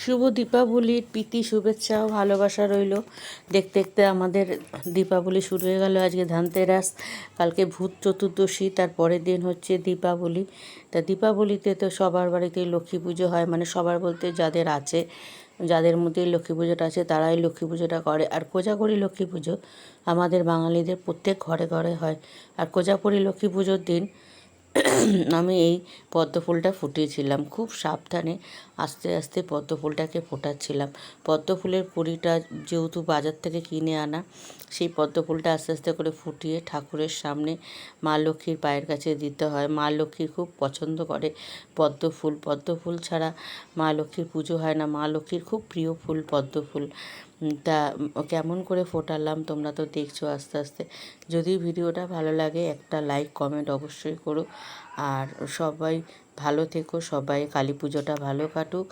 শুভ দীপাবলির প্রীতি শুভেচ্ছা ও ভালোবাসা রইল। দেখতে দেখতে আমাদের দীপাবলি শুরু হয়ে গেল। আজকে ধনতেরাস, কালকে ভূত চতুর্দশী, তার পরের দিন হচ্ছে দীপাবলি। তা দীপাবলিতে তো সবার বাড়িতেই লক্ষ্মী পুজো হয়, মানে সবার বলতে যাদের আছে, যাদের মধ্যে লক্ষ্মী পুজোটা আছে তারাই লক্ষ্মী পুজোটা করে। আর কোজাগরী লক্ষ্মী পুজো আমাদের বাঙালিদের প্রত্যেক ঘরে ঘরে হয়। আর কোজাগরী লক্ষ্মী পুজোর দিন আমি এই পদ্ম ফুলটা ফুটিয়েছিলাম, খুব সাবধানে আস্তে আস্তে পদ্ম ফুলটাকে ফোটাচ্ছিলাম। পদ্ম ফুলের কুঁড়িটা যেহেতু বাজার থেকে কিনে আনা, সেই পদ্ম ফুলটা আস্তে আস্তে করে ফুটিয়ে ঠাকুরের সামনে মা লক্ষ্মীর পায়ের কাছে দিতে হয়। মা লক্ষ্মী খুব পছন্দ করে পদ্ম ফুল। পদ্ম ফুল ছাড়া মা লক্ষ্মীর পুজো হয় না। মা লক্ষ্মীর খুব প্রিয় ফুল পদ্ম ফুল। তা কেমন করে ফোটালাম তোমরা তো দেখছো আস্তে আস্তে। যদি ভিডিওটা ভালো লাগে একটা লাইক কমেন্ট অবশ্যই করো। আর সবাই ভালো থেকো, সবাই কালী পুজোটা ভালো কাটুক।